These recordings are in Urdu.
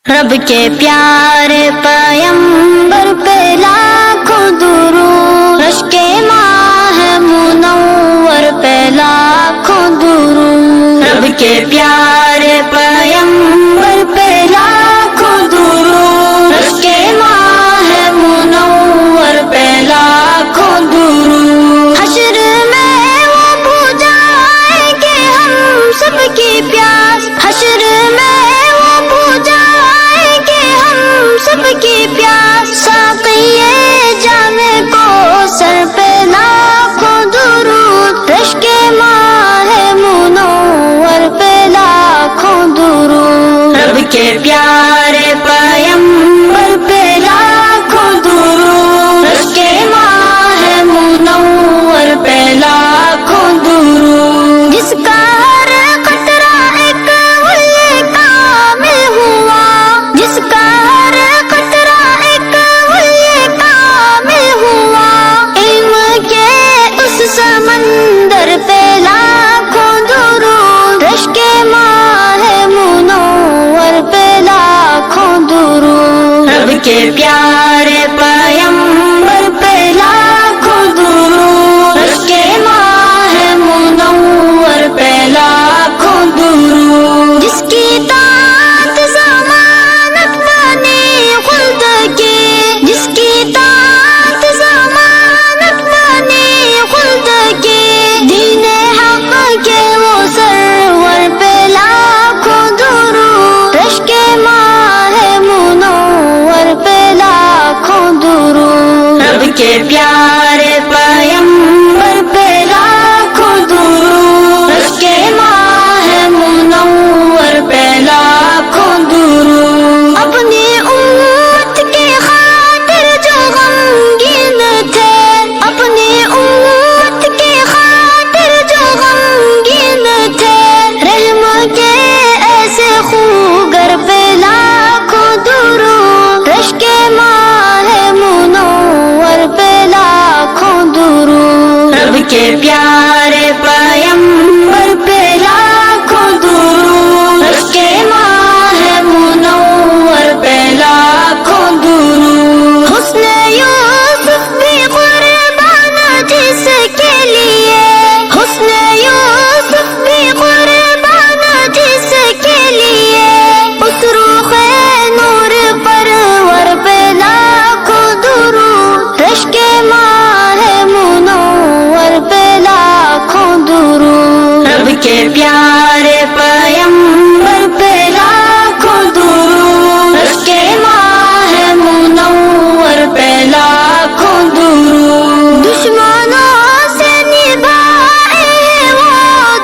رب کے پیارے پیغمبر پہ لاکھوں درود، رشک ماہ منور پہ لاکھوں درود، رب کے پیارے پیغمبر پہ لاکھوں درود، رشک ماہ منور پہ لاکھوں درود۔ حشر میں وہ بجھائیں گے ہم سب کی پیاس، حشر میں سب کی پیاس، ساقی جام کو سر پہ لاکھوں درود، رشک ماہ منور پہ لاکھوں درود، رب کے پیارے پیغمبر پہ لاکھوں درود، رشک ماہ منور پہ لاکھوں درود۔ جس کا ہر قطرہ ایک ولی کامل ہوا، جس کا سمندر پہ لاکھوں درود، رشک ماہ منور پہ لاکھوں درود، رب کے پیارے پیغمبر پہ لاکھوں درود، رشک ماہ منور پہ لاکھوں درود۔ جس کی طاعت ضمانت بنی خلد کی، جس کی طاعت ضمانت بنی خلد کی، دین حق کے وہ سرور پہ لاکھوں درود، رشک ماہ منور پہ لاکھوں درود، رب کے پیارے پیغمبر پہ لاکھوں درود، رشک ماہ منور پہ لاکھوں درود۔ اپنی امت کی خاطر جو غمگین تھے، اپنی امت کی خاطر جو غمگین تھے، رحم کے ایسے خوگر پہ لاکھوں درود، رشک ماہ منور پہ لاکھوں درود، رب کے پیارے پیغمبر پہ لاکھوں درود، رشک ماہ منور پہ لاکھوں درود۔ حسن یوسف بھی قربان جس کے لیے، حسن یوسف بھی قربان جس کے لیے، اس روح نور پرور پہ لاکھوں درود، رشک ماہ منور پہ لاکھوں درود، رب کے پیارے پیغمبر پہ لاکھوں درود، رشک ماہ منور پہ لاکھوں درود۔ دشمنوں سے نبھائے وہ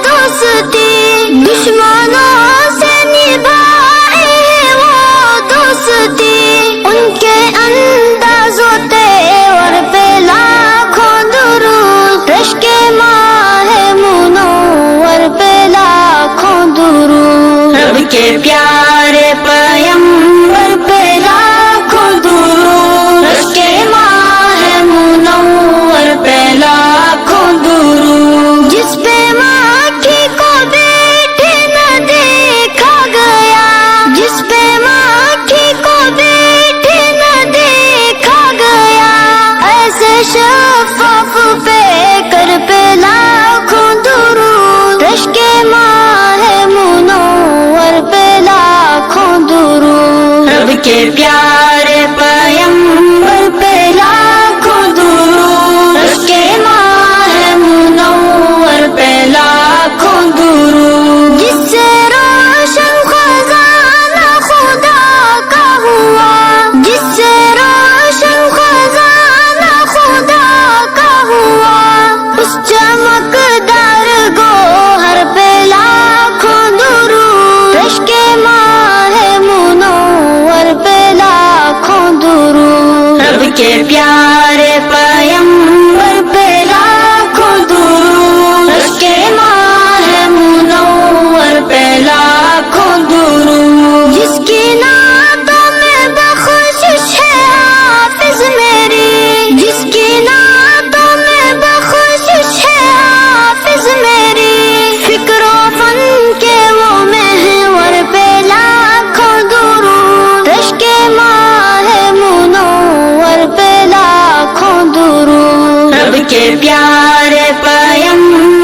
دوستی، دشمنوں سے نبھائے وہ دوستی، ان کے انداز و تیور پہ لاکھوں درود، رشک ماہ منور پہ لاکھوں درود، رب کے پیارے پیغمبر پہ لاکھوں درود، رشک ماہ منور پہ لاکھوں درود۔ جس پہ ماکھی کو بیٹھے نہ دیکھا گیا، جس پہ ماکھی کو بیٹھے نہ دیکھا گیا، ایسے شفاف پہ کر پہ لاکھوں درود، رشک ماہ منور پہ لاکھوں درود، رب کے پیارے پیغمبر پہ لاکھوں درود، رشک ماہ منور پہ لاکھوں درود۔ جس سے روشن خزانہ خدا کا ہوا، جس سے روشن خزانہ خدا کا ہوا، اس چمکدار گوہر پہ لاکھوں درود، رشک ماہ منور پہ لاکھوں درود، رب کے پیارے پیغمبر پہ لاکھوں درود، رشک ماہ منور پہ لاکھوں درود۔ جس کی نعتوں میں بخشش ہے حافظ میری، جس کی نعتوں میں بخشش ہے حافظ میری، فکر و فن کے وہ محور پہ لاکھوں درود، کے پیارے پیغمبر